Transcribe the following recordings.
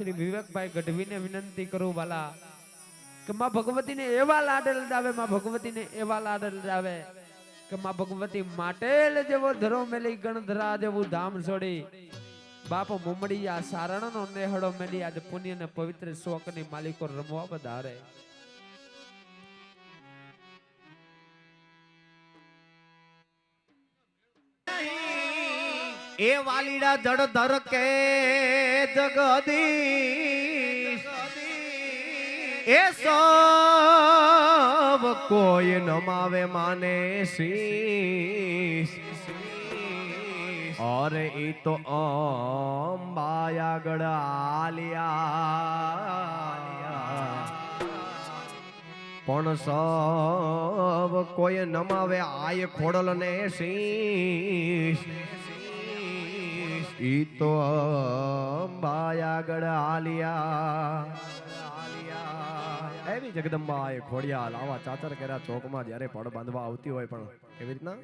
શ્રી વિવેકભાઈ ગઢવીને વિનંતી કરું વાલા કે માં ભગવતીને એવા લાડ લડાવે, માં ભગવતીને એવા લાડ લડાવે કે માં ભગવતી માટેલ જેવો ધરો મેલી ગણધરા જેવું ધામ છોડી બાપ મુમડિયા સારણનો નેહડો મેલી આજ પુણ્ય ને પવિત્ર શોકની માલિકો રમવા વધારે. એ વાલીડા જડ ધર કે જગદીશ એ સબ કોઈ નમાવે માને શીશ और ई तो अंबाया गढ़ आलिया पण सब कोई नमावे आय खोड़ल ने शीश ई तो अंबाया गढ़ आलिया एवी जगदंबा आय खोड़िया लावा चाचर केरा चौक में જ્યારે પડ બાંધવા આવતી હોય પણ કેવી રીતના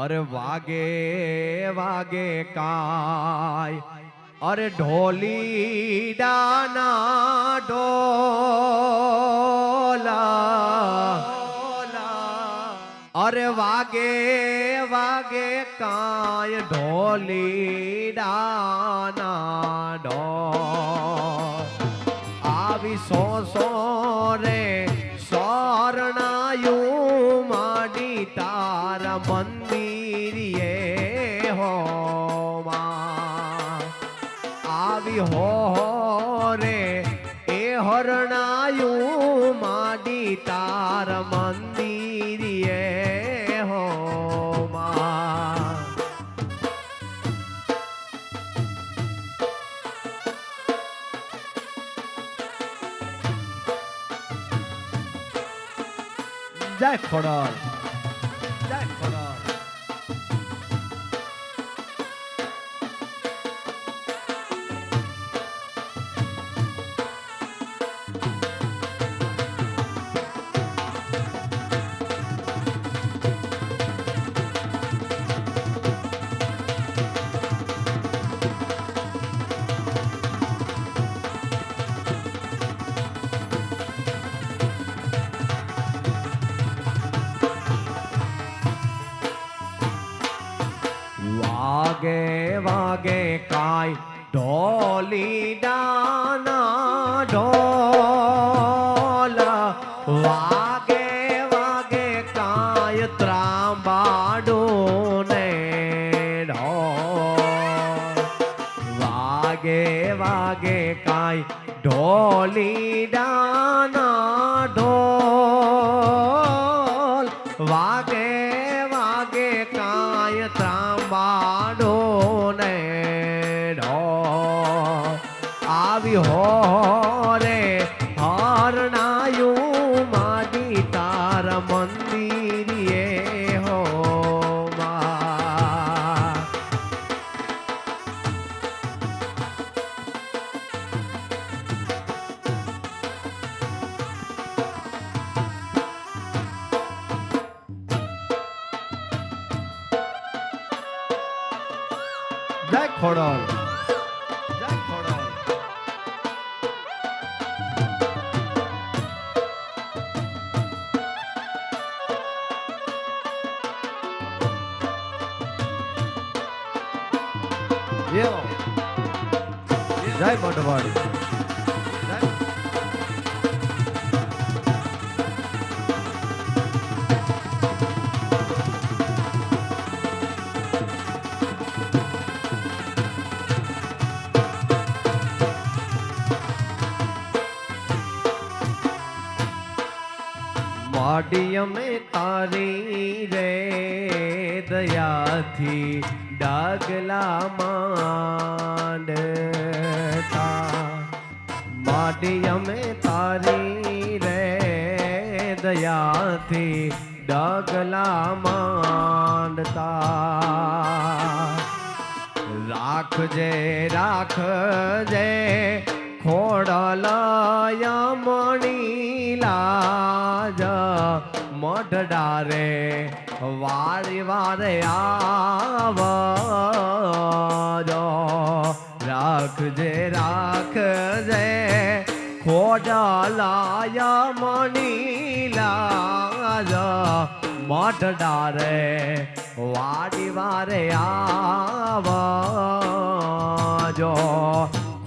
अरे वागे वागे काय अरे ढोली डाना डोला अरे वागे वागे काय ढोली डाना डोल आवी सो रे शरणायु माडी तारा मंदिर ये हो आवी हो रे ए हरणायु माडी तारा मंदिर ये हो जय खोड़ल जय खोड़ल वागे वागे काय ढोली डाना ढोल वागे वागे काय त्रांबाडू ने ढोल वागे वागे काय ढोली डाना ढोल वागे वागे काय त्रांबाडो ने ढोल आवी हो रे हरणायु माडी तारा मंदिर ये हो जय खोड़ल जय खोड़ल यो जय मठवाड़ी माडिया में तारी रे दया थी डागला मांडता माडिया में तारी रे दया थी डागला मांडता राख जे खोड़लया मणि लाज मढ डारे વારી વારે આવજો રાખજે રાખજે ખોડાલાયા મણી લાજ મઠ ડારે વાડી વારે આવજો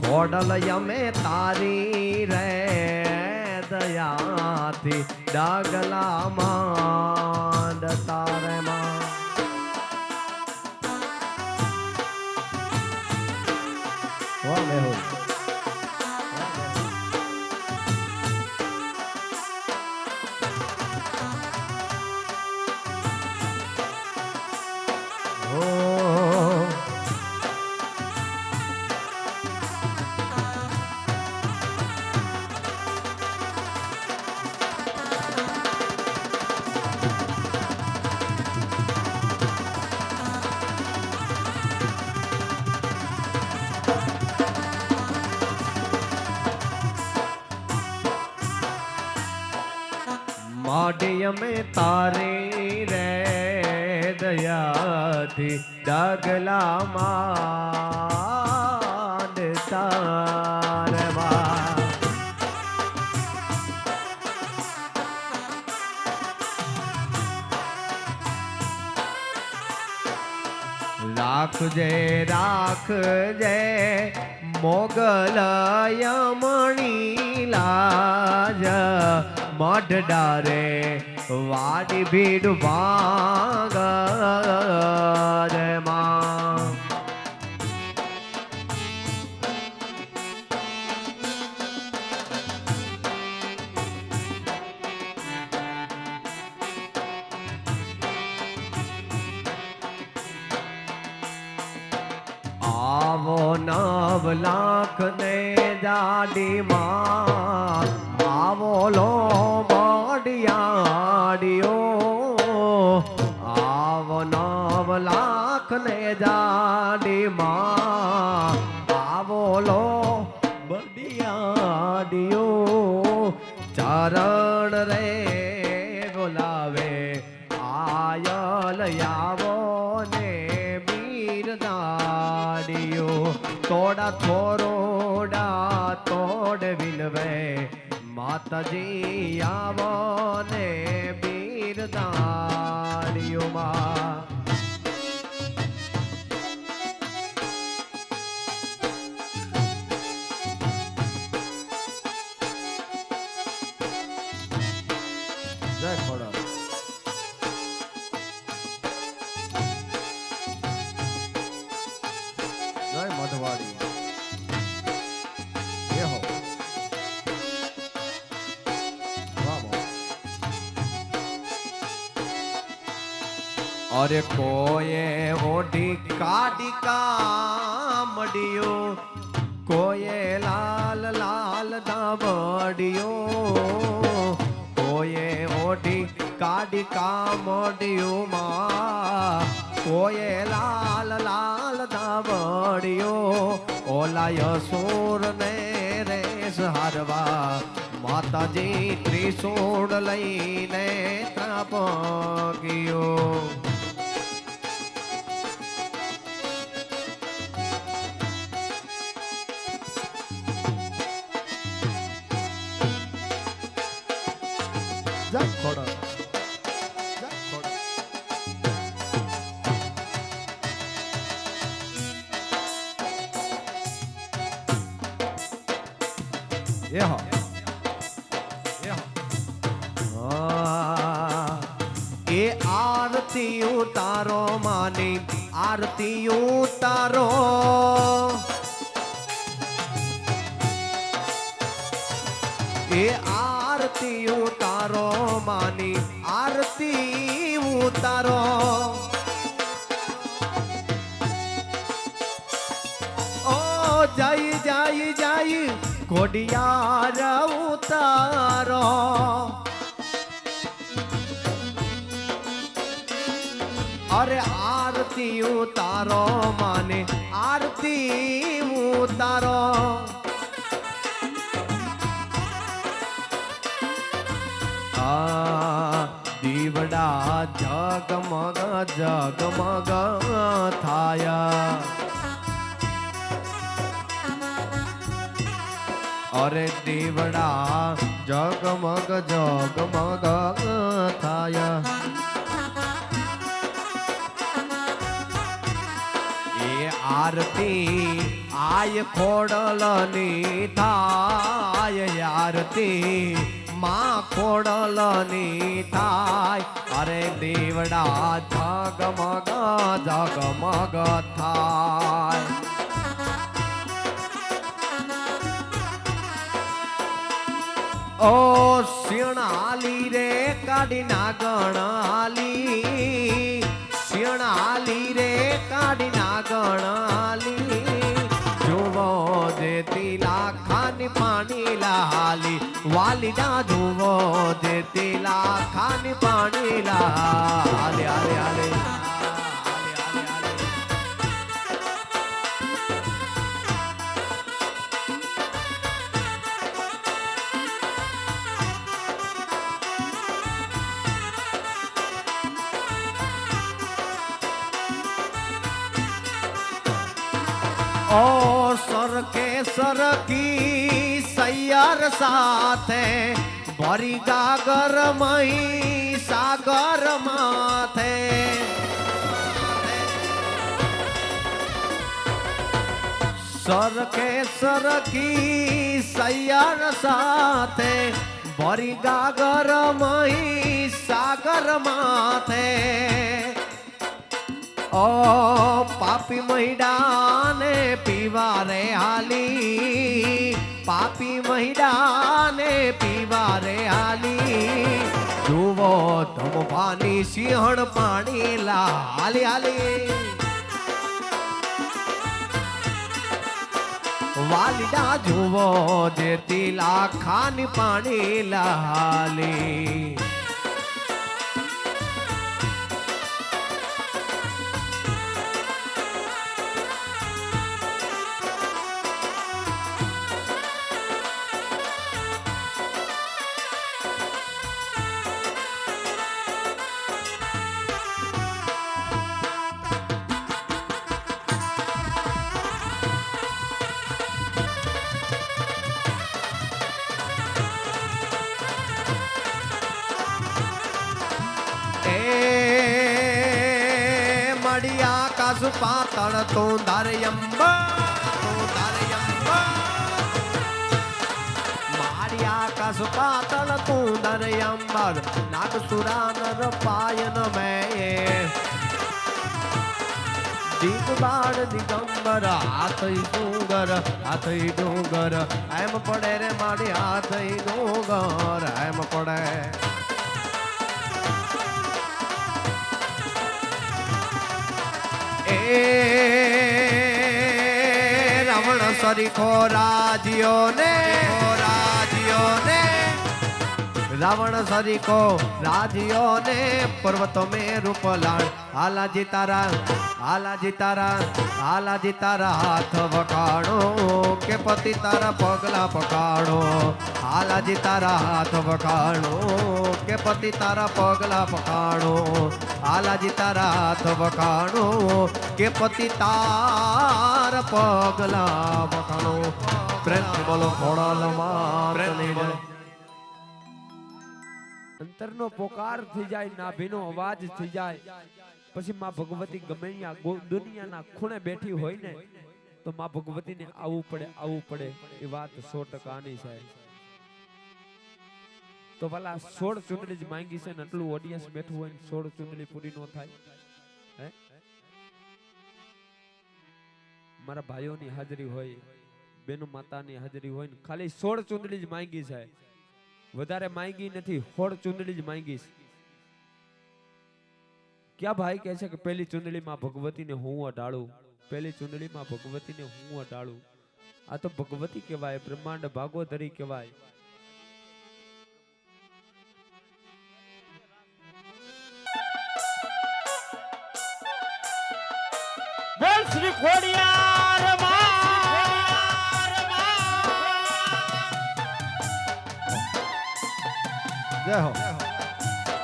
ખોડલ યમે તારી રે દયાથી ડાગલા માંડ તારે માં વાહ મેહુલ માઢિય મેં તારી રે દયાથી ડગલા માંડ તારવા રાખજે રાખજે મોગલ યમણી લાજ મઢ ડારે વાડી ભીડ ભાગ માં આવો નવ લાખ ને જાડી માં આવો લો બડિયાડિયો આવો નવ લાખ ને જાડી માં આવો લો બડિયાડિયો ચરણ રે બોલાવે આયલ આવો ને બીરદાડિયો તોડા થોરોડા તોડ વિનવે માતાજી આવો ને બીરદાડિયોમાં જય ખોડા જય મધવાડી એ હો અરે કોએ ઓઢી કાઢી કામડિયો કોએ લાલ લાલ દાબડિયો કોએ ઓઢી કાઢી કામડિયો માં કોએ લાલ લાલ દાબડિયો ઓલા યસુર ને રેસ હારવા માતાજી ત્રિશૂળ લઈને ત્રાપક્યો જય ખોડા જય ખોડા એ હો એ આરતી ઉતારો માની આરતી ઉતારો એ આરતી ઉતારો માની આરતી ઉતારો ઓ જય જય જય કોડિયાર ઉતારો અરે આરતી ઉતારો માને આરતી ઉતારો દીવડા દીવડા જગમગ જગમગ થાય અરે દીવડા જગમગ જગમગ થાય એ આરતી આય ખોડલની થાય આરતી માં ખોડલની થાય અરે દીવડા જગમગ જગમગ થાય ઓ શિણાલી રે કાઢી ના ગણાલી શિણાલી રે કાઢી ના ગણાલી જુઓ દેતી લાખાની પાણી લાલી વાલીડા જુઓ દેતી લાખાની પાણી લાલી આલે આલે ઓ સરકે સરકી સૈયર સાથે ભરી ગાગર મહી સાગર માથે સરકે સરકી સૈયર સાથે ભરી ગાગર મહી સાગર માથે ઓ પાપી મહિડાને પીવા રે હાલી પાપી મહિડાને પીવા રે હાલી જુઓ ધમભાની સિંહણ પાણી લાલી હાલી વાલીડા જુઓ જેતી લાખાની પાણી લાલી કાસુ પાતળ તું માળિયા કાસુ પાતળ તું દરયંબર નાગસુરા નર પાયન મેં દીપબાળ દિગંબર હાથઈ ડુંગર એમ પડે રે મારી હાથઈ ડુંગર એમ પડે રાવણ સરીખો રાજીઓ ને રાવણ સરીખો રાજીઓ ને પર્વતો મેં રૂપલાણ હાલાજી તારા હાથ વખાણો કે પતિ તારા પગલા પકાણો હાલાજી તારા હાથ વખાણો કે પતિ તારા પગલા પકાણો હાલાજી તારા હાથ વખાણો કે પતિ તારા પગલા પકાણો પ્રેમ બોલો ખોડાલમાં અંતરનો પોકાર થઈ જાય નાભીનો અવાજ થઈ જાય પછી માં ભગવતી ગમે દુનિયાના ખૂણે બેઠી હોય ને તો માં ભગવતીને આવવું પડે એ વાત 100% ની છે તો ભલા 16 ચૂંટણી જ માંગી છે ને આટલું ઓડિયન્સ બેઠું હોય ને 16 ચૂંટણી પૂરી ન થાય હે મારા ભાઈઓની હાજરી હોય બેનો માતાની હાજરી હોય ને ખાલી 16 ચૂંટણી જ માંગી છે વધારે માંગી નથી 16 ચૂંટણી જ માંગી છે ક્યાં ભાઈ કહે છે કે પહેલી ચૂંટણીમાં ભગવતીને હું અડાળું પહેલી ચૂંટણીમાં ભગવતીને હું અડાળું આ તો ભગવતી કહેવાય બ્રહ્માંડ ભાગોદરી કહેવાય બોલ શ્રી ખોડિયાર જય હો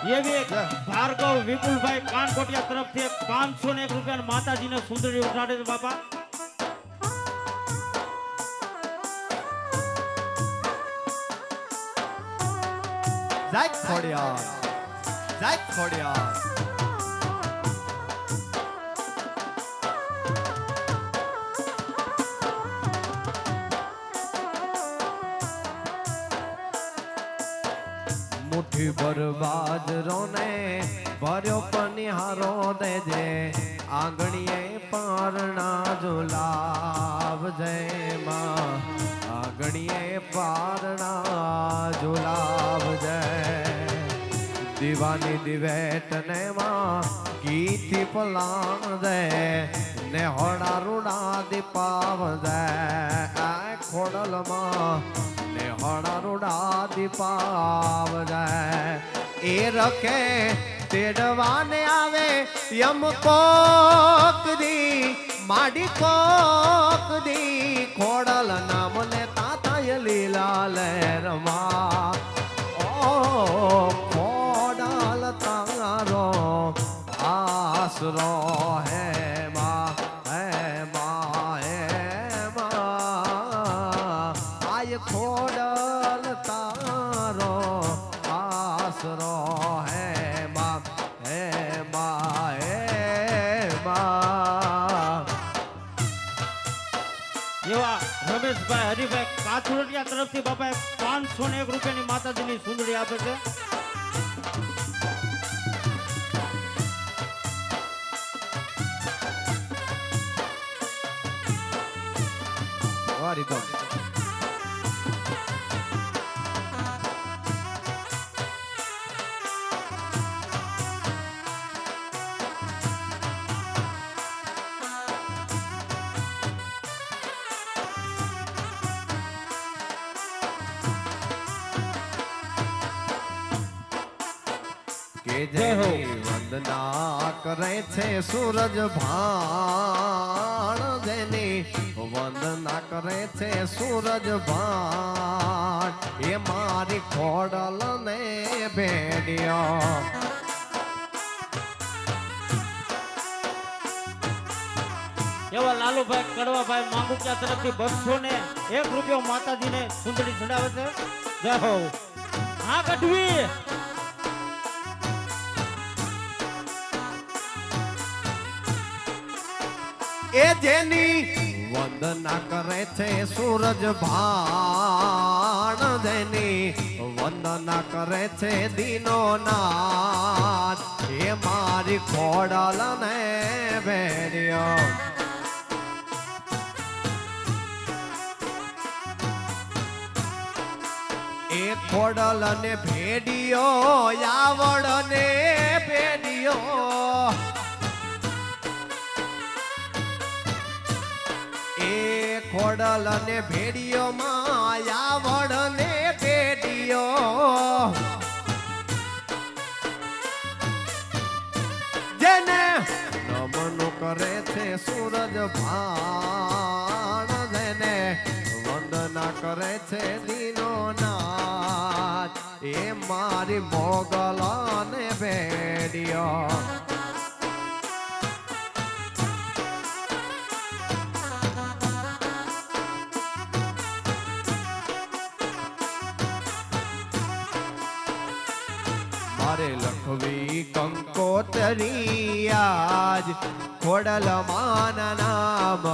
એવી એક ભાર્ગવ વિપુલભાઈ કાનકોટિયા તરફથી 501 રૂપિયા માતાજીને સુંદરી ઉઠાડે છે બાપા. જય ખોડિયાર, જય ખોડિયાર. મુઠ્ઠી ભર બાજરો ને ભર્યો પનિહારો દેજે, આંગણીએ પારણા ઝુલાવજે માં, આંગણીએ પારણા ઝુલાવજે. દીવાની દિવેટ ને માં કીથી પલાણ દે, ને હોડા રૂડા દીપાવજે આ ખોડલમાં, ને હોડા રૂડા દીપાવજે. એ રખે તેડવાને આવે યમ કોક દી, માડી કોક દી, ખોડલ નામ ને તાતાય લીલા લહેરમાં. ઓ ખોડલ તારો આસરો હે માં, હે માં, હે માં. આય ખોડલ તારો આસરો હે માં, હે માં, હે માં. એવા રમેશભાઈ હરિભાઈ કાથુરટિયા તરફથી બાપા 501 રૂપિયાની માતાજીની સુંદરી આપે છે. વારી તો કે જેની વંદના કરે છે સૂરજ ભાણ, જેની વંદના કરે છે સૂરજ ભાણ, એ મારી ખોડલ ને ભેડ્યો. એવા લાલુભાઈ કડવાભાઈ માંગુકિયા તરફથી 201 રૂપિયા માતાજીને સુંદરી ચડાવે છે. જય હો. હા ગઢવી એ જેની વંદના કરે છે સૂરજ ભાણ, જેની વંદના કરે છે દીનો નાથ, એ મારી ખોડલ ને ભેડ્યો. એ ખોડલ ને ભેડિયો, આવડ ને ભેડિયો. એ ખોડલ ને ભેડિયો માં આવડ ને ભેડિયો. જેને નમન કરે છે સૂરજ ભાણ, જેને વંદના કરે છે દીનો નાથ, એ મારી મોગલ ને ભેડિયો. મારે લખવી કંકોતરી આજ, ખોડલ માન નામ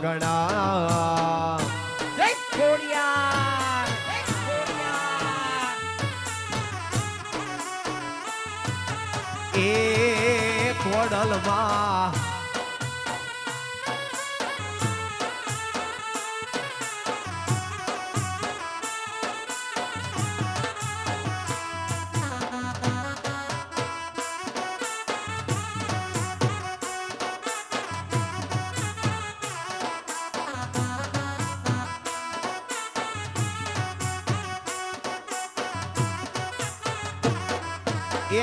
ગણા. જય ખોડિયાર, જય ખોડિયાર. એ ખોડલ માં એ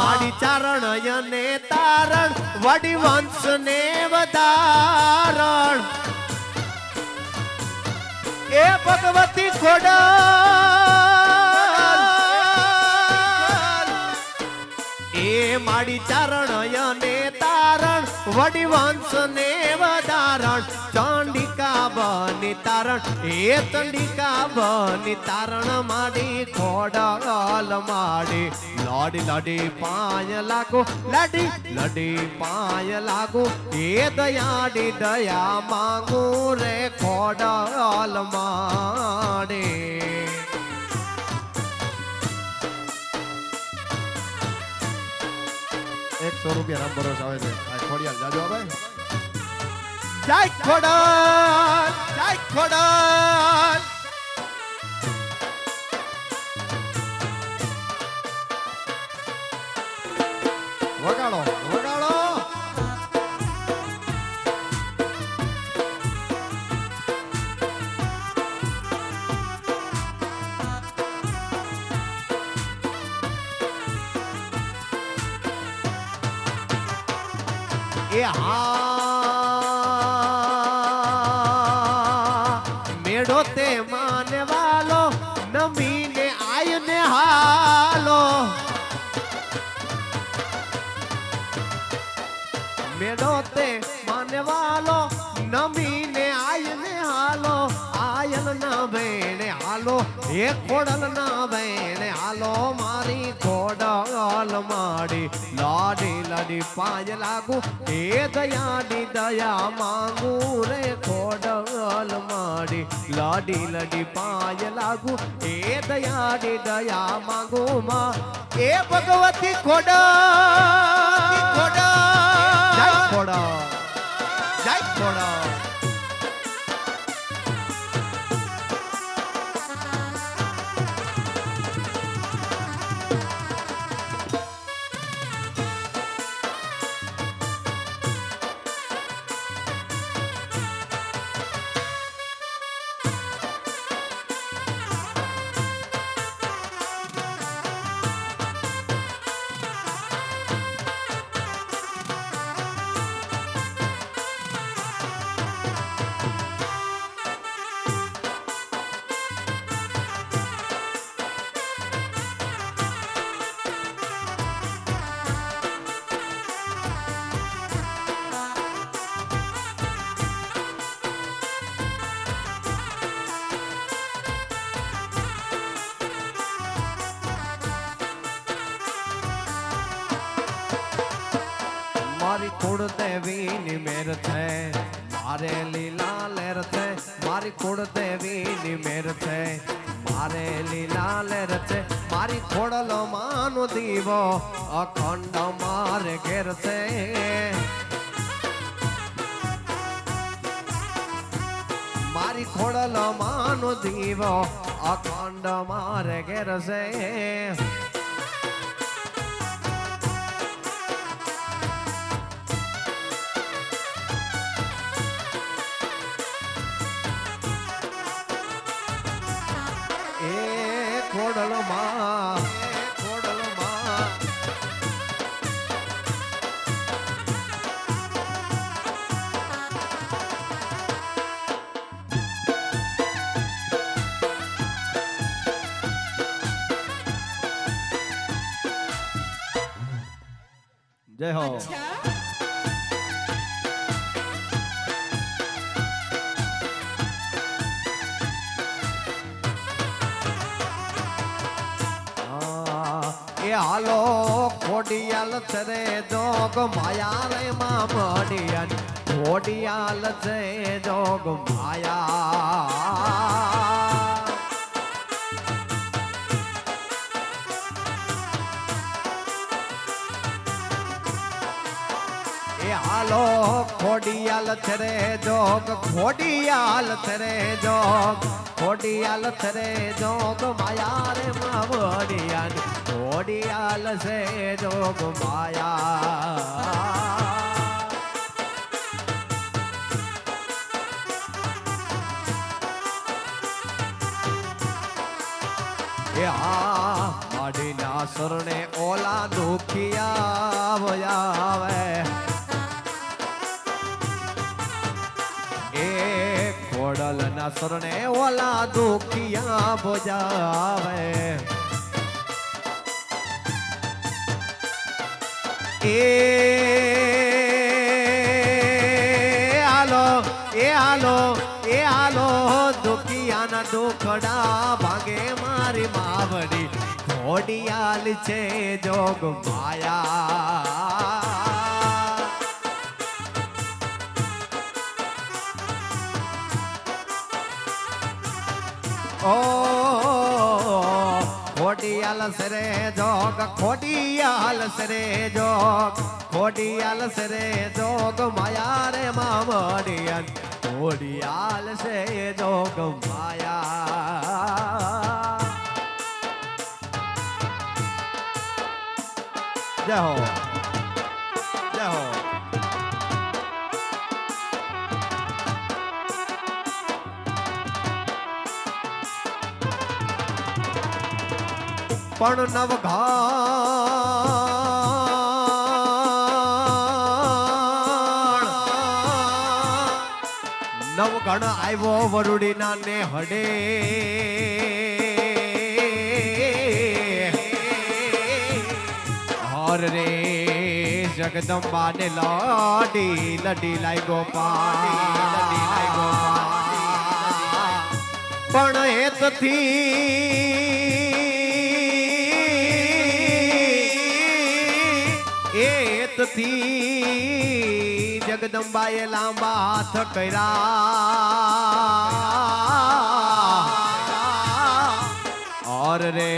માડી ચારણ અને તારણ, વડી વંશ ને વધારણ. એ એ ભગવતી ખોડલ એ માડી ચારણ અને તારણ વડી વંશ ને વધારણ ચંડિકા બની તારણ એ ચંડિકા બની તારણ માડી ખોડલ માડી લાડી લાડી પાય લાગો લાડી લાડી પાય લાગો એ દયાડી દયા માંગુ રે ખોડલ માડે 100 રૂપિયા રામ ભરોસ આવે છે આ ખોડિયાલ જાજો આવે જય ખોડલ જય ખોડલ વગાડો વગાડો એ હા મેળો તે માને વાલો નમીને આયને હાલો મેળો તે માને વાલો નમીને આયને હાલો આયન ના બેને હાલો એ ખોડલ ના બેને હાલો મારી ખોડલ માડી લાડી લાડી પાય લાગુ એ દયાડી દયા માંગુ રે ખોડલ માડી લાડી લાડી પાય લાગુ એ દયાડી દયા માંગુ માં એ ભગવતી ખોડલ ખોડલ જય ખોડલ જય ખોડલ મારી કુળ દેવીની મેર છે મારે લીલા લેર છે મારી કુળ દેવીની મેર છે મારે લીલા લેર છે મારી ખોડલ માનો દીવો અખંડ મારે ઘેર છે મારી ખોડલ માનો દીવો અખંડ મારે ઘેર છે ખોડલમાં ખોડલમાં જય હો હાલો ખોડિયાલ છે જોગ માયા રે માં મડિયાન ખોડિયાલ છે જોગ માયા એ હાલો ખોડિયાલ છે જોગ ખોડિયાલ છે જોગ ખોડિયાલ છે જોગ માયા રે માં મડિયાન ખોડિયાલ છે જોગ માયા એ આ માડીના શરણે ઓલા દુખિયા આવે એ ખોડલ મારા સરને ઓલા દુખિયા બોજાવે એ આલો દુખિયાના દુખડા ભાગે મારી માવડી ઘોડિયાલ છે જોગ માયા ઓ ખોડિયાલ સરે જોગ ખોડિયાલ સરે જોગ ખોડિયાલ સરે જોગ માયા રે માવડિયન ખોડિયાલ સે જોગ માયા જય હો જય હો પણ નવઘણ આવ્યો વરુડીના ને હડે હર રે જગદંબા ને લડી લડી લાઈ ગોપાલ પણ એતથી જગદંબાએ લાંબા હાથ કર્યા ઓર રે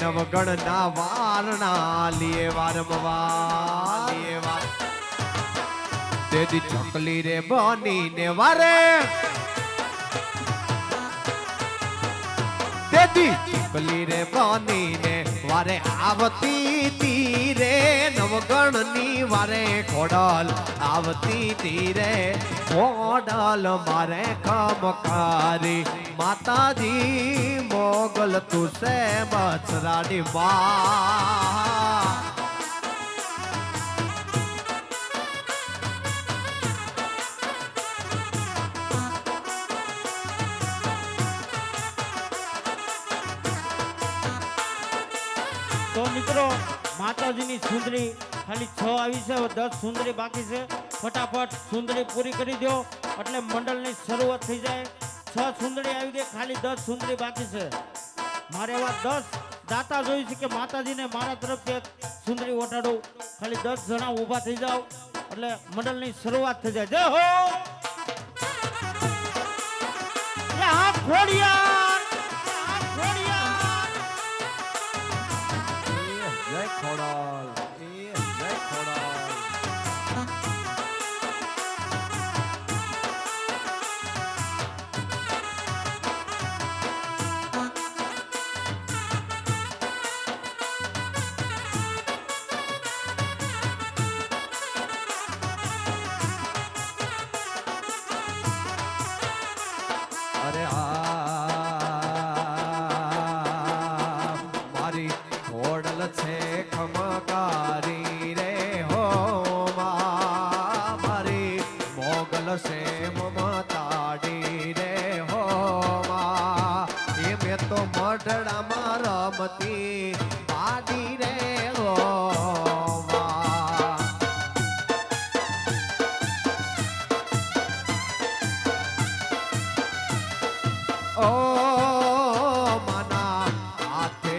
નવગણ ના વારણા લીએ વારમવાર તેદી ચકલી રે બની ને વારે તેદી ચકલી રે બની ને વારે આવતી તીરે નવગણ ની વારે ખોડલ આવતી તીરે ખોડલ મારે કમકારી માતાજી મોગલ તું સે મથરાની માં તો મિત્રો માતાજીની સુંદરી ખાલી 6 આવી છે, 10 સુંદરી બાકી છે. ફટાફટ સુંદરી પૂરી કરી દો એટલે મંડળની શરૂઆત થઈ જાય. 6 સુંદરી આવી ગઈ, ખાલી 10 સુંદરી બાકી છે. મારે એવા 10 દાતા જોઈ છે કે માતાજીને મારા તરફથી એક સુંદરી ઓટાડું. ખાલી 10 જણા ઊભા થઈ જાઓ એટલે મંડળની શરૂઆત થઈ જાય. જય હો ખોડિયાર જય ખોડલ જય ખોડલ અરે મારી ખોડલ છે ખમકારી રે હો મારી મોગલ છે મમતાડી રે હો એ મેં તો મઢડામાં રમતી પાડી રે હો ઓ મના હાથે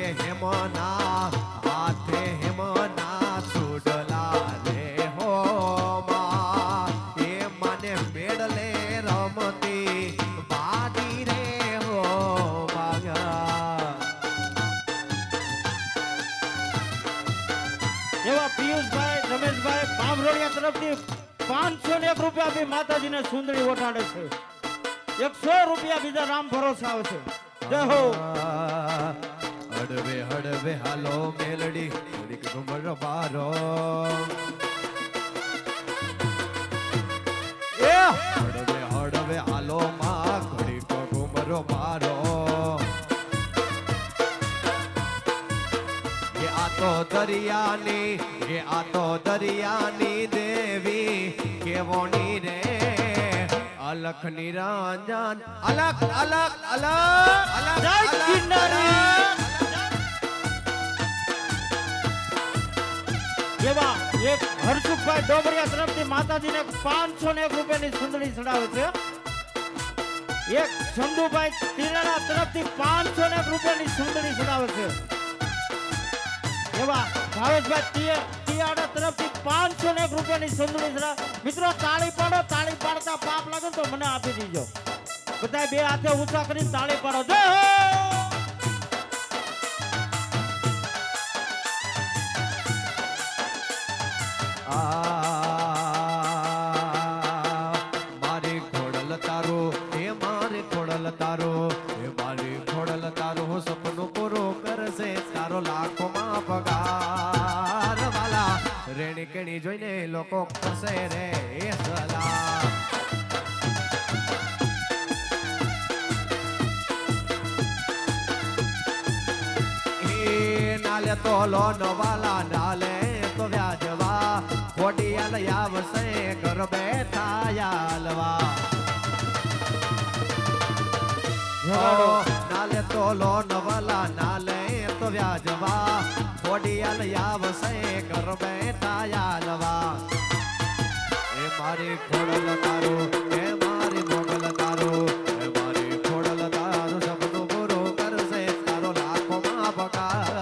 હેમના સુડલા રે હો એ મને મેડલે રમતી બાડી રે હો એવા પિયુષભાઈ રમેશભાઈ બામરોડિયા તરફથી 501 રૂપિયા આપી માતાજીને સુંદરી ઓટાડે છે. 100 રૂપિયા બીજા રામ ભરોસે આવશે. જય હો હડવે હડવે હાલો મેલડી ઘડીક ઘુમર બારો એ હડવે હડવે હાલો માં ઘડીક ઘુમર બારો એ આ તો દરિયાની દેવી કેવોની રે અલ અલખ નિરંજન અલખ અલખ અલખ અલખ જય ગિરનારી. એવા એક હરસુખભાઈ ડોબરિયા તરફથી માતાજીને 501 રૂપિયાની સુંદરી ચડાવે છે. એક શંભુભાઈ તિરાણા તરફથી 501 રૂપિયાની સુંદરી ચડાવે છે. એવા ભાવેશભાઈ તિયાડા તરફથી 501 રૂપિયાની સુંદરી ચડાવે. મિત્રો તાળી પાડો, તાળી પાડતા પાપ લાગે તો મને આપી દીજો. બધા બે હાથે ઊંચા કરીને તાળી પાડો. જય હો. મારી ખોડલ તારો હે મારી ખોડલ તારો હે મારી ખોડલ તારો સપનું પૂરું કરશે તારો લાખોમાં પગાર વાલા રેણી કેણી જોઈને લોકો કરશે રે સલાહ. નાલે તો લોન વાલા નાલે તો વ્યાજવા ખોડિયાલ આવશે ઘર બેઠા યાલવા. નાલે તો લોન વાલા નાલે તો વ્યાજવા ખોડિયાલ આવશે ઘર બેઠા યાલવા. એ મારી ખોડલ તારો એ મારી મોગલ તારો એ મારી ખોડલ તારો સપનું પૂરું કરશે તારો લાખોમાં પગાર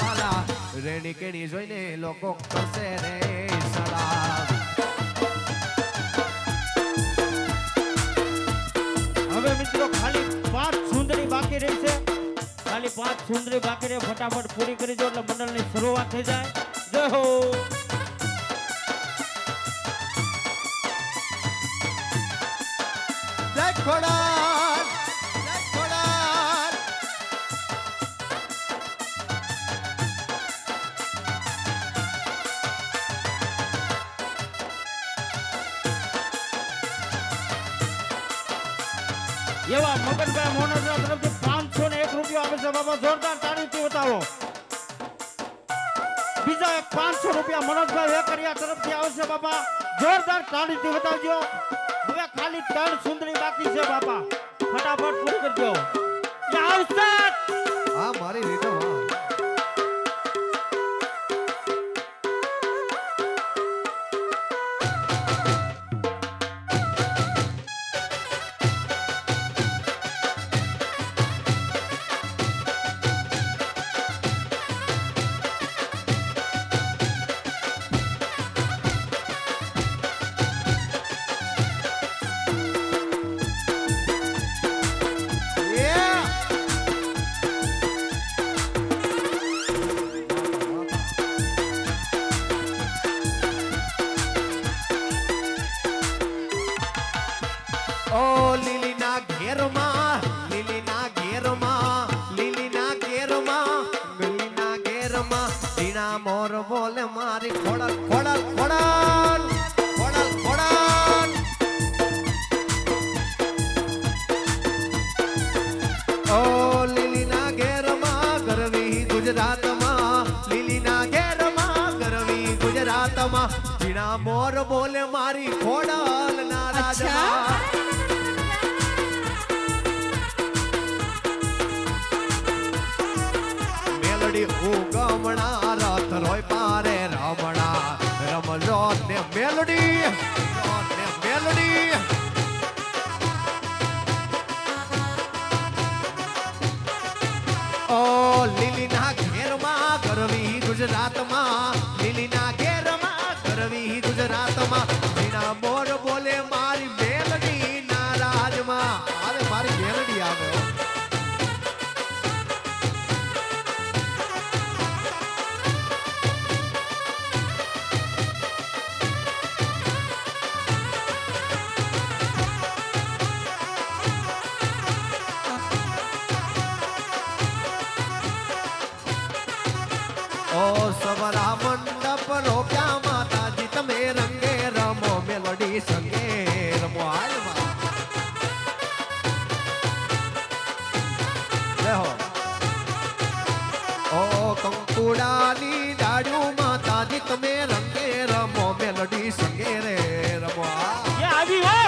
વાલા રેણી કેણી જોઈને લોકો કરશે રે સલાહ. હવે મિત્રો ખાલી 5 સુંદરી બાકી રહી છે. ખાલી 5 સુંદરી બાકી રહી, ફટાફટ પૂરી કરી દો એટલે મંડળની શરૂઆત થઈ જાય. જય હો. જય ખોડલ જય ખોડલ. એવા મગનભાઈ મોનસરા તરફથી 501 રૂપિયા આવે છે. બાબા જોરદાર તાળીથી બતાવો. બીજા એક 500 રૂપિયા મનોજભાઈ વેકરિયા તરફથી આવે છે. બાબા જોરદાર તાળીથી બતાવજો. હવે ખાલી 3 સુંદરી બાકી છે. બાપા ફટાફટ પૂરી કરજો. આવશે. હા મારી રીતે હા. ઓ લીલીના ઘેરમાં લીલીના ઘેરમાં લીલીના ઘેરમાં લીલીના ઘેરમાં ઝીણા મોર બોલે મારી ખોડલ ખોડલ ખોડલ ખોડલ ખોડલ. ઓ લીલીના ઘેરમાં ગરવી ગુજરાતમાં લીલીના ઘેરમાં ગરવી ગુજરાતમાં ઝીણા મોર બોલે મારી ખોડલ ના રાજમાં. મેલડી ઉગમણા રથ રોય પારે રમણા રમજો ને મેલડી ને મેલડી. ઓ લીલીના ઘેરમાં ગરવી ગુજરાતમાં લીલીના ઘેરમાં ગરવી ગુજરાતમાં ઝીણા મોર બોલે મારી મેલડી ના રાજમાં. અરે મારી મેલડી આવે હો. ઓ સવરા મંડપ રોક્યા માતાજી તમે રંગે રમો મેલડી સંગે રમો. હાલમાં લેહો. ઓ કંકુડાની ડાળ્યું માતાજી તમે રંગે રમો મેલડી સંગે રે રમો. એ આવી હો.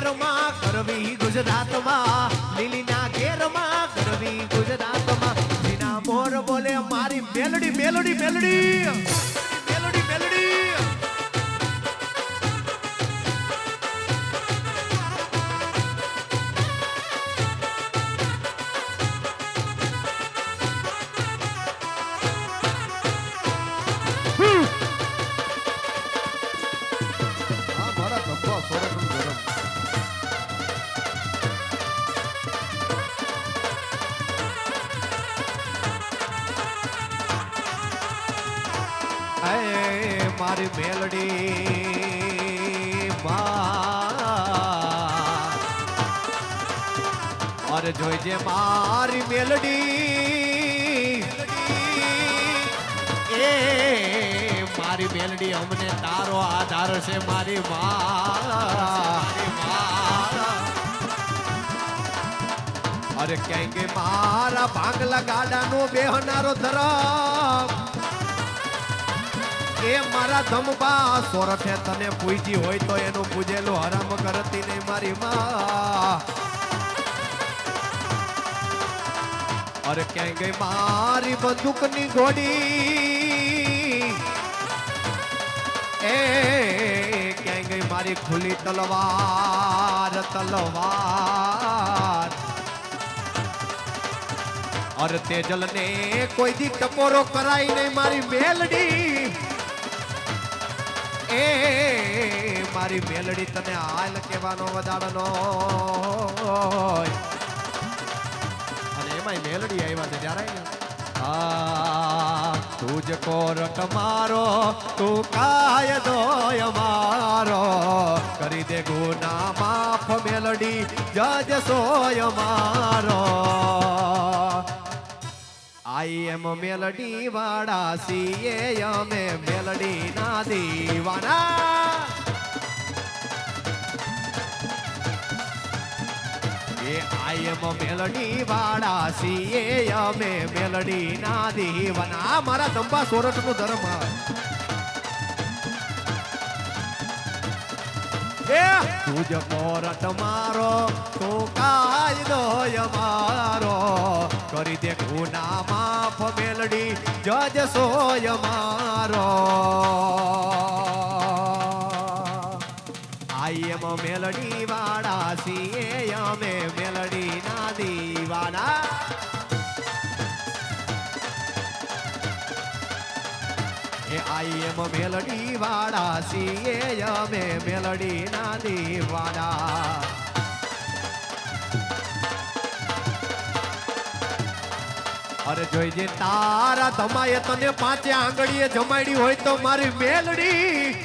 ઘેરમાં કરવી ગુજરાતમાં લીલીના ઘેરમાં કરવી ગુજરાતમાં લીના મોર બોલે મારી મેલડી મેલડી મેલડી મેલડી મેલડી આ મારા ધબ્બા સોરઠનું ગરમ હે મારી મેલડી માં અરે જોઈજે મારી મેલડી એ મારી મેલડી અમને તારો આધાર છે મારી માં અરે ક્યાંય કે મારા ભાંગલા ગાડાનો બેહનારો ધરમ એ મારા ધમબા સોરઠે તને પૂજી હોય તો એનું પૂજેલું હરામ કરતી નહીં મારી માં અરે ક્યાંય ગઈ મારી બંદૂકની ઘોડી એ ક્યાંય ગઈ મારી ખુલ્લી તલવાર તલવાર અરે તેજલ ને કોઈ દી ટપોરો કરાઈ નહીં મારી મેલડી એ મારી મેલડી તને હાલ કેવાનો વધારનો અને એમાંય મેલડી આવ્યા છે જ્યારે તુજ કોરટ મારો તું કાયદો અમારો કરી દે ગુના માફ મેલડી જજ સોય મારો આઈ એમ મેલડી વાળા સીએ અમે મેલડી ના દીવાના એ આઈ એમ મેલડી વાળા સીએ અમે મેલડી ના દીવાના મારા ધંબા સોરઠ નું ધર્મ તુજ કોરટ મારો તું કાયદો અમારો કરી દે ગુના માફ મેલડી જજ સોય મારો આઈ એમ મેલડી વાળા સીએ અમે મેલડી ના દીવાના એ આઈ એમ મેલડી વાળા સીએ અમે મેલડી ના દીવાના અરે જોઈજે તારા ધમાએ તને પાંચે આંગળીએ જમાડી હોય તો મારી મેલડી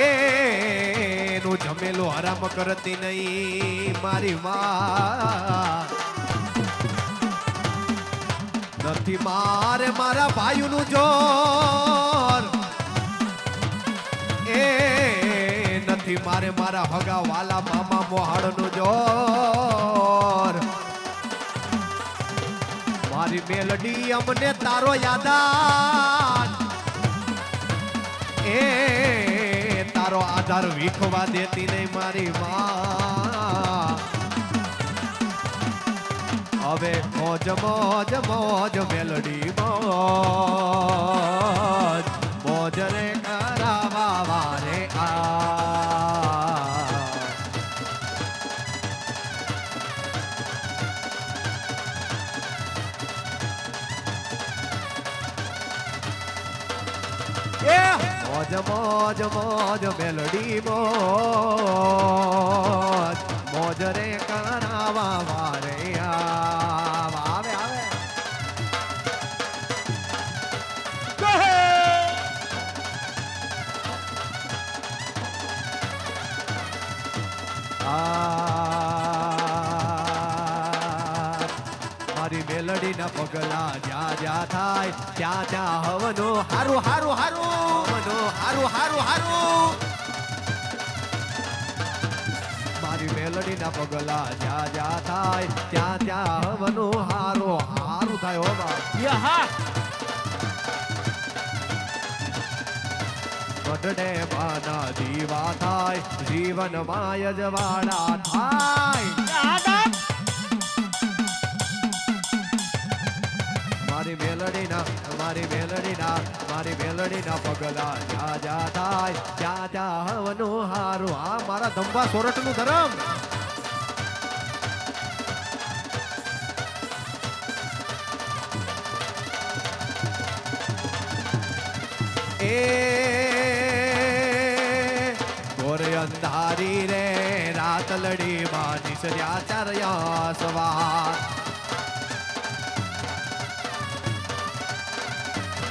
એનું જમેલું હરામ કરતી નહીં મારી માં નથી મારે મારા ભાઈનું જોર એ નથી મારે મારા હગા વાલા મામા મોહાડનું જોર મારી મેલડી અમને તારો યાદાર એ તારો આધાર વીખવા દેતી નહીં મારી માં હવે મોજ મોજ મોજ મેલડી મોજ મોજ રે કરાવા વારે મોજ મોજ મોજ મેલડી મોજ મોજ રે કરાવા વારે આવે આવે મારી મેલડી ના પગલા જ્યાં જ્યાં થાય ત્યાં ત્યાં હવનો હારું હારું હારું હવનો હારું હારું હારું મારી મેલડી ના પગલા જ્યાં જ્યાં થાય ત્યાં ત્યાં હવનો હારો હારું થાય હો બાપ મઢડે માના દીવા થાય જીવન માય જવાડા થાય મારી મેલડીના પગલા જ્યાં જ્યાં થાય ત્યાં ત્યાં હવનું હારું આ મારા ધંબા સોરઠનું ધરમ એ ગોર અંધારી રે રાત લડી માં નિસર્યા ચાર્યા સવાર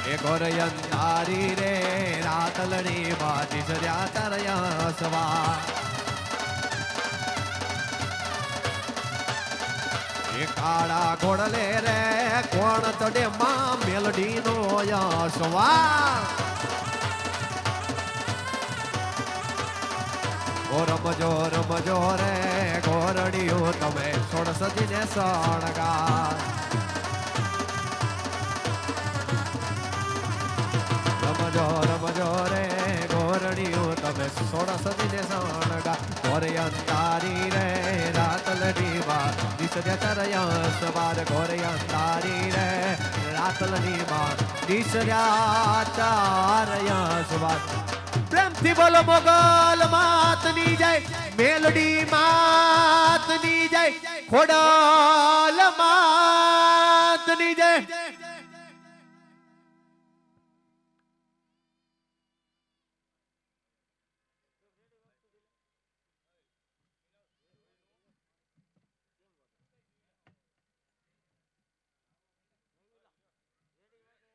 એ ગોર અંધારી રે રાત લડી માં નિસર્યા ચાર્યા સવાર એ કાળા ઘોડલે રે કોણ ચડે માં મેલડી નો સવાર રમજો રે ગોરડિયો તમે સોળ સજીને સણગાર રમજો રે ગોરડિયો તમે સોળ સજીને સણગાર ગોરે અંતારી રે રાત લડીમાં દિશર્યા ચરયા સવાર ગોરે અંતારી રે રાત લડીમાં દિશર્યા ચારયા સવાર પ્રેમથી બોલો મોગલ માતની જય મેલડી માતની જય ખોડલ માતની જય